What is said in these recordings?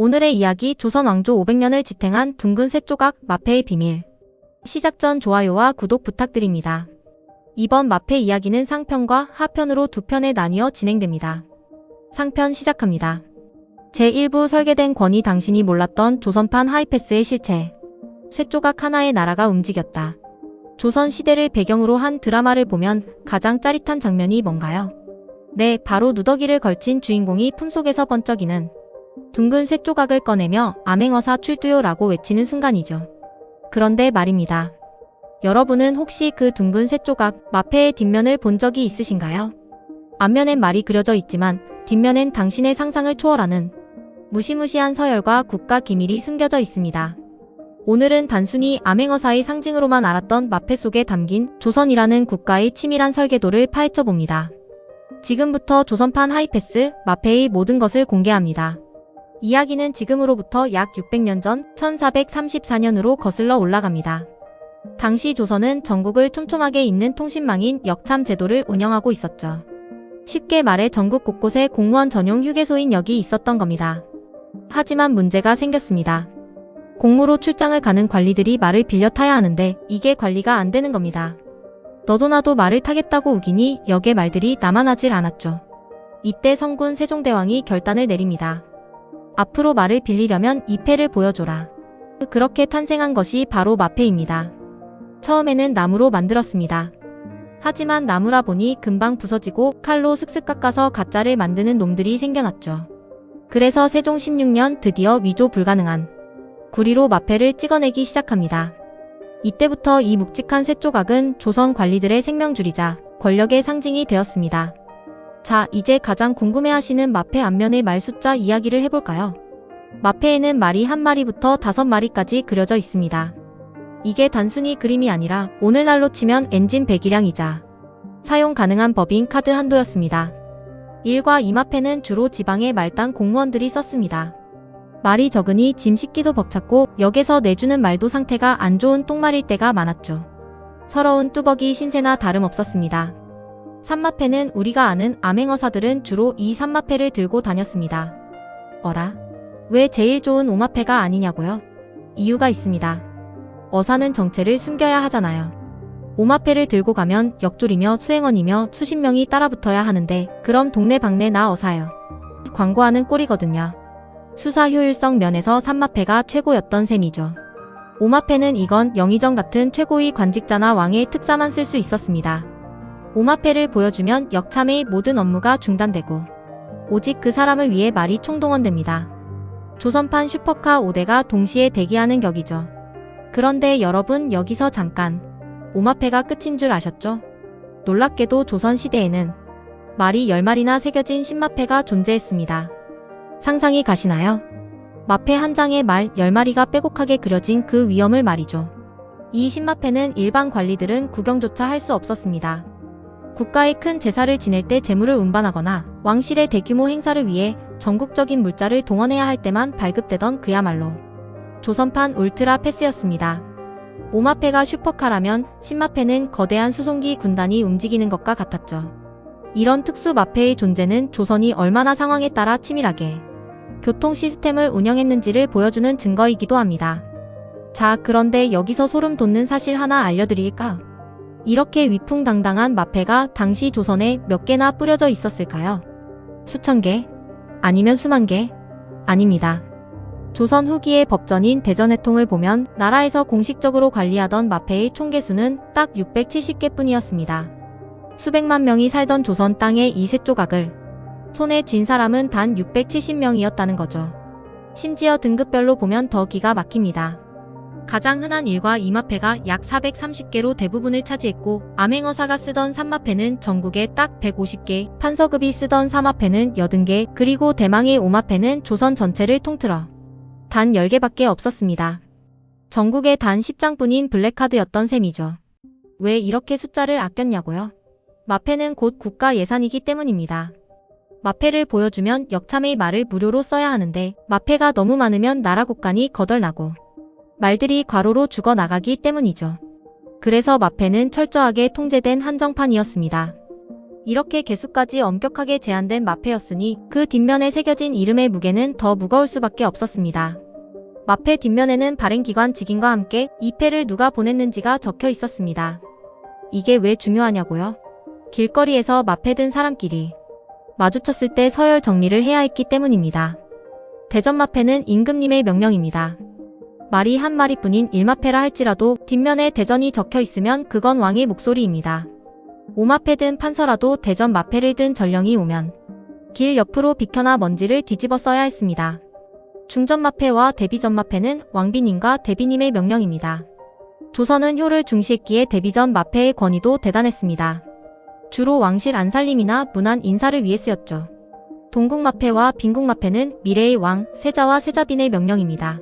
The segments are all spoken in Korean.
오늘의 이야기 조선 왕조 500년을 지탱한 둥근 쇠조각 마패의 비밀. 시작 전 좋아요와 구독 부탁드립니다. 이번 마패 이야기는 상편과 하편으로 두 편에 나뉘어 진행됩니다. 상편 시작합니다. 제1부 설계된 권위 당신이 몰랐던 조선판 하이패스의 실체. 쇠조각 하나의 나라가 움직였다. 조선 시대를 배경으로 한 드라마를 보면 가장 짜릿한 장면이 뭔가요? 네, 바로 누더기를 걸친 주인공이 품속에서 번쩍이는 둥근 쇠조각을 꺼내며 암행어사 출두요라고 외치는 순간이죠. 그런데 말입니다. 여러분은 혹시 그 둥근 쇠조각 마패의 뒷면을 본 적이 있으신가요? 앞면엔 말이 그려져 있지만 뒷면엔 당신의 상상을 초월하는 무시무시한 서열과 국가 기밀이 숨겨져 있습니다. 오늘은 단순히 암행어사의 상징으로만 알았던 마패 속에 담긴 조선이라는 국가의 치밀한 설계도를 파헤쳐 봅니다. 지금부터 조선판 하이패스 마패의 모든 것을 공개합니다. 이야기는 지금으로부터 약 600년 전 1434년으로 거슬러 올라갑니다. 당시 조선은 전국을 촘촘하게 잇는 통신망인 역참 제도를 운영하고 있었죠. 쉽게 말해 전국 곳곳에 공무원 전용 휴게소인 역이 있었던 겁니다. 하지만 문제가 생겼습니다. 공무로 출장을 가는 관리들이 말을 빌려 타야 하는데 이게 관리가 안 되는 겁니다. 너도 나도 말을 타겠다고 우기니 역의 말들이 남아나질 않았죠. 이때 성군 세종대왕이 결단을 내립니다. 앞으로 말을 빌리려면 이 패를 보여줘라. 그렇게 탄생한 것이 바로 마패입니다. 처음에는 나무로 만들었습니다. 하지만 나무라 보니 금방 부서지고 칼로 슥슥 깎아서 가짜를 만드는 놈들이 생겨났죠. 그래서 세종 16년 드디어 위조 불가능한 구리로 마패를 찍어내기 시작합니다. 이때부터 이 묵직한 쇠조각은 조선 관리들의 생명줄이자 권력의 상징이 되었습니다. 자, 이제 가장 궁금해하시는 마패 앞면의 말 숫자 이야기를 해볼까요? 마패에는 말이 한 마리부터 5마리까지 그려져 있습니다. 이게 단순히 그림이 아니라 오늘날로 치면 엔진 배기량이자 사용 가능한 법인 카드 한도였습니다. 1과 2마패는 주로 지방의 말단 공무원들이 썼습니다. 말이 적으니 짐 싣기도 벅찼고 역에서 내주는 말도 상태가 안 좋은 똥말일 때가 많았죠. 서러운 뚜벅이 신세나 다름없었습니다. 3마패는 우리가 아는 암행어사들은 주로 이 3마패를 들고 다녔습니다. 어라? 왜 제일 좋은 5마패가 아니냐고요? 이유가 있습니다. 어사는 정체를 숨겨야 하잖아요. 5마패를 들고 가면 역졸이며 수행원이며 수십 명이 따라붙어야 하는데 그럼 동네방네 나 어사요. 광고하는 꼴이거든요. 수사 효율성 면에서 3마패가 최고였던 셈이죠. 5마패는 이건 영의정 같은 최고위 관직자나 왕의 특사만 쓸 수 있었습니다. 5마패를 보여주면 역참의 모든 업무가 중단되고 오직 그 사람을 위해 말이 총동원됩니다. 조선판 슈퍼카 5대가 동시에 대기하는 격이죠. 그런데 여러분 여기서 잠깐 5마패가 끝인 줄 아셨죠? 놀랍게도 조선시대에는 말이 10마리나 새겨진 10마패가 존재했습니다. 상상이 가시나요? 마패 한 장에 말 10마리가 빼곡하게 그려진 그 위엄을 말이죠. 이 10마패는 일반 관리들은 구경조차 할 수 없었습니다. 국가의 큰 제사를 지낼 때 재물을 운반하거나 왕실의 대규모 행사를 위해 전국적인 물자를 동원해야 할 때만 발급되던 그야말로 조선판 울트라 패스였습니다. 5마패가 슈퍼카라면 10마패는 거대한 수송기 군단이 움직이는 것과 같았죠. 이런 특수 마패의 존재는 조선이 얼마나 상황에 따라 치밀하게 교통 시스템을 운영했는지를 보여주는 증거이기도 합니다. 자, 그런데 여기서 소름 돋는 사실 하나 알려드릴까? 이렇게 위풍당당한 마패가 당시 조선에 몇 개나 뿌려져 있었을까요? 수천 개? 아니면 수만 개? 아닙니다. 조선 후기의 법전인 대전해통을 보면 나라에서 공식적으로 관리하던 마패의 총개수는 딱 670개 뿐이었습니다. 수백만 명이 살던 조선 땅에 이 쇠조각을 손에 쥔 사람은 단 670명이었다는 거죠. 심지어 등급별로 보면 더 기가 막힙니다. 가장 흔한 1과 2마패가 약 430개로 대부분을 차지했고 암행어사가 쓰던 3마패는 전국에 딱 150개, 판서급이 쓰던 4마패는 80개, 그리고 대망의 5마패는 조선 전체를 통틀어 단 10개밖에 없었습니다. 전국에 단 10장뿐인 블랙카드였던 셈이죠. 왜 이렇게 숫자를 아꼈냐고요? 마패는 곧 국가 예산이기 때문입니다. 마패를 보여주면 역참의 말을 무료로 써야 하는데 마패가 너무 많으면 나라 곳간이 거덜나고 말들이 과로로 죽어나가기 때문이죠. 그래서 마패는 철저하게 통제된 한정판이었습니다. 이렇게 개수까지 엄격하게 제한된 마패였으니 그 뒷면에 새겨진 이름의 무게는 더 무거울 수밖에 없었습니다. 마패 뒷면에는 발행기관 직인과 함께 이 패를 누가 보냈는지가 적혀 있었습니다. 이게 왜 중요하냐고요? 길거리에서 마패 든 사람끼리 마주쳤을 때 서열 정리를 해야 했기 때문입니다. 대전 마패는 임금님의 명령입니다. 말이 한 마리뿐인 일마패라 할지라도 뒷면에 대전이 적혀 있으면 그건 왕의 목소리입니다. 오마패 든 판서라도 대전 마패를 든 전령이 오면 길 옆으로 비켜나 먼지를 뒤집어 써야 했습니다. 중전마패와 대비전마패는 왕비님과 대비님의 명령입니다. 조선은 효를 중시했기에 대비전 마패의 권위도 대단했습니다. 주로 왕실 안살림이나 문안 인사를 위해 쓰였죠. 동국마패와 빈국마패는 미래의 왕, 세자와 세자빈의 명령입니다.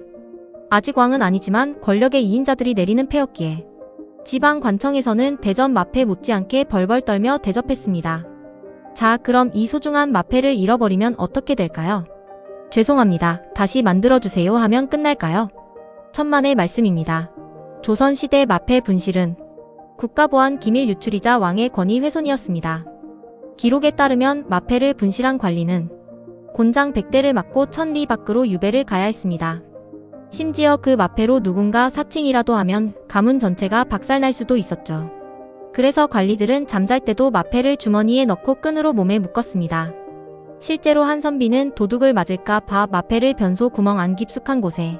아직 왕은 아니지만 권력의 2인자들이 내리는 패였기에 지방 관청에서는 대전 마패 못지않게 벌벌 떨며 대접했습니다. 자, 그럼 이 소중한 마패를 잃어버리면 어떻게 될까요? 죄송합니다. 다시 만들어주세요 하면 끝날까요? 천만의 말씀입니다. 조선시대 마패 분실은 국가보안 기밀 유출이자 왕의 권위 훼손이었습니다. 기록에 따르면 마패를 분실한 관리는 곤장 100대를 맞고 1000리 밖으로 유배를 가야 했습니다. 심지어 그 마패로 누군가 사칭이라도 하면 가문 전체가 박살날 수도 있었죠. 그래서 관리들은 잠잘 때도 마패를 주머니에 넣고 끈으로 몸에 묶었습니다. 실제로 한 선비는 도둑을 맞을까 봐 마패를 변소 구멍 안 깊숙한 곳에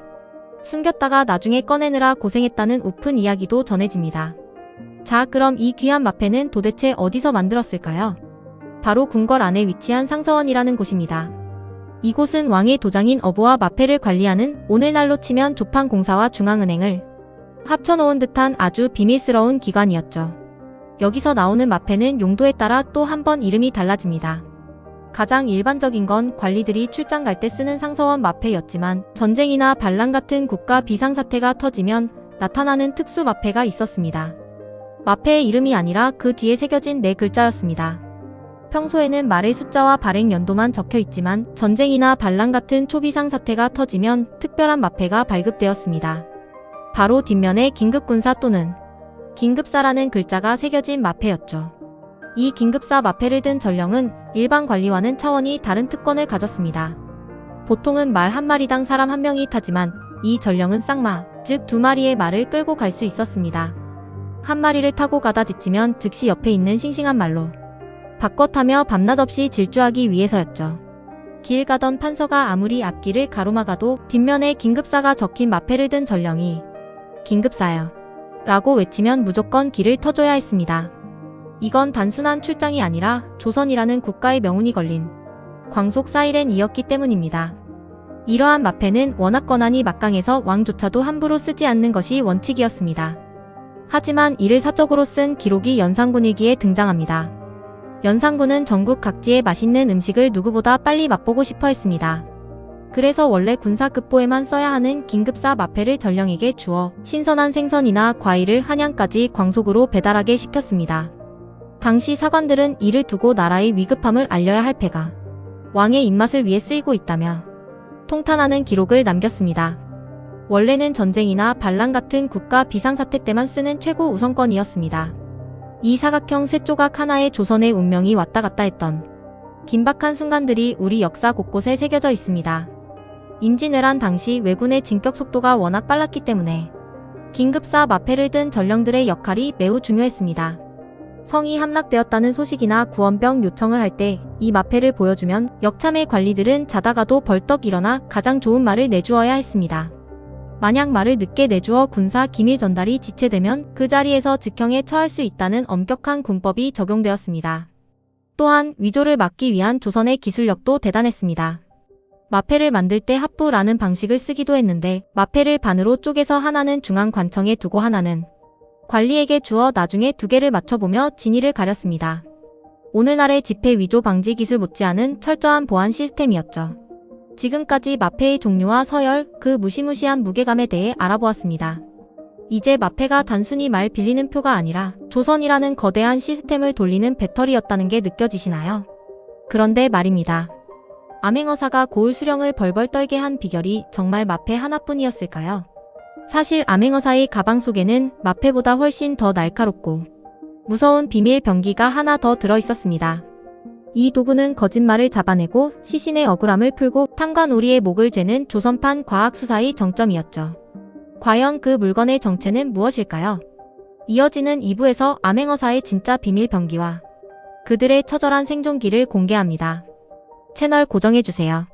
숨겼다가 나중에 꺼내느라 고생했다는 우픈 이야기도 전해집니다. 자, 그럼 이 귀한 마패는 도대체 어디서 만들었을까요? 바로 궁궐 안에 위치한 상서원이라는 곳입니다. 이곳은 왕의 도장인 어부와 마패를 관리하는 오늘날로 치면 조판공사와 중앙은행을 합쳐놓은 듯한 아주 비밀스러운 기관이었죠. 여기서 나오는 마패는 용도에 따라 또 한 번 이름이 달라집니다. 가장 일반적인 건 관리들이 출장 갈 때 쓰는 상서원 마패였지만 전쟁이나 반란 같은 국가 비상사태가 터지면 나타나는 특수 마패가 있었습니다. 마패의 이름이 아니라 그 뒤에 새겨진 4글자였습니다. 평소에는 말의 숫자와 발행 연도만 적혀 있지만 전쟁이나 반란 같은 초비상 사태가 터지면 특별한 마패가 발급되었습니다. 바로 뒷면에 긴급군사 또는 긴급사라는 글자가 새겨진 마패였죠. 이 긴급사 마패를 든 전령은 일반 관리와는 차원이 다른 특권을 가졌습니다. 보통은 말 한 마리당 사람 한 명이 타지만 이 전령은 쌍마, 즉 2마리의 말을 끌고 갈 수 있었습니다. 한 마리를 타고 가다 지치면 즉시 옆에 있는 싱싱한 말로 바꿔 타며 밤낮 없이 질주하기 위해서였죠. 길 가던 판서가 아무리 앞길을 가로막아도 뒷면에 긴급사가 적힌 마패를 든 전령이 긴급사요 라고 외치면 무조건 길을 터줘야 했습니다. 이건 단순한 출장이 아니라 조선이라는 국가의 명운이 걸린 광속 사이렌이었기 때문입니다. 이러한 마패는 워낙 권한이 막강해서 왕조차도 함부로 쓰지 않는 것이 원칙이었습니다. 하지만 이를 사적으로 쓴 기록이 연산군일기에 등장합니다. 연산군은 전국 각지의 맛있는 음식을 누구보다 빨리 맛보고 싶어 했습니다. 그래서 원래 군사급보에만 써야 하는 긴급사 마패를 전령에게 주어 신선한 생선이나 과일을 한양까지 광속으로 배달하게 시켰습니다. 당시 사관들은 이를 두고 나라의 위급함을 알려야 할 패가 왕의 입맛을 위해 쓰이고 있다며 통탄하는 기록을 남겼습니다. 원래는 전쟁이나 반란 같은 국가 비상사태 때만 쓰는 최고 우선권이었습니다. 이 사각형 쇠조각 하나에 조선의 운명이 왔다 갔다 했던 긴박한 순간들이 우리 역사 곳곳에 새겨져 있습니다. 임진왜란 당시 왜군의 진격 속도가 워낙 빨랐기 때문에 긴급사 마패를 든 전령들의 역할이 매우 중요했습니다. 성이 함락되었다는 소식이나 구원병 요청을 할 때 이 마패를 보여주면 역참의 관리들은 자다가도 벌떡 일어나 가장 좋은 말을 내주어야 했습니다. 만약 말을 늦게 내주어 군사 기밀 전달이 지체되면 그 자리에서 즉형에 처할 수 있다는 엄격한 군법이 적용되었습니다. 또한 위조를 막기 위한 조선의 기술력도 대단했습니다. 마패를 만들 때 합부라는 방식을 쓰기도 했는데 마패를 반으로 쪼개서 하나는 중앙 관청에 두고 하나는 관리에게 주어 나중에 2개를 맞춰보며 진위를 가렸습니다. 오늘날의 지폐 위조 방지 기술 못지않은 철저한 보안 시스템이었죠. 지금까지 마패의 종류와 서열, 그 무시무시한 무게감에 대해 알아보았습니다. 이제 마패가 단순히 말 빌리는 표가 아니라 조선이라는 거대한 시스템을 돌리는 배터리였다는 게 느껴지시나요? 그런데 말입니다. 암행어사가 고을 수령을 벌벌 떨게 한 비결이 정말 마패 하나뿐이었을까요? 사실 암행어사의 가방 속에는 마패보다 훨씬 더 날카롭고 무서운 비밀 병기가 하나 더 들어있었습니다. 이 도구는 거짓말을 잡아내고 시신의 억울함을 풀고 탐관오리의 목을 죄는 조선판 과학수사의 정점이었죠. 과연 그 물건의 정체는 무엇일까요? 이어지는 2부에서 암행어사의 진짜 비밀 병기와 그들의 처절한 생존기를 공개합니다. 채널 고정해주세요.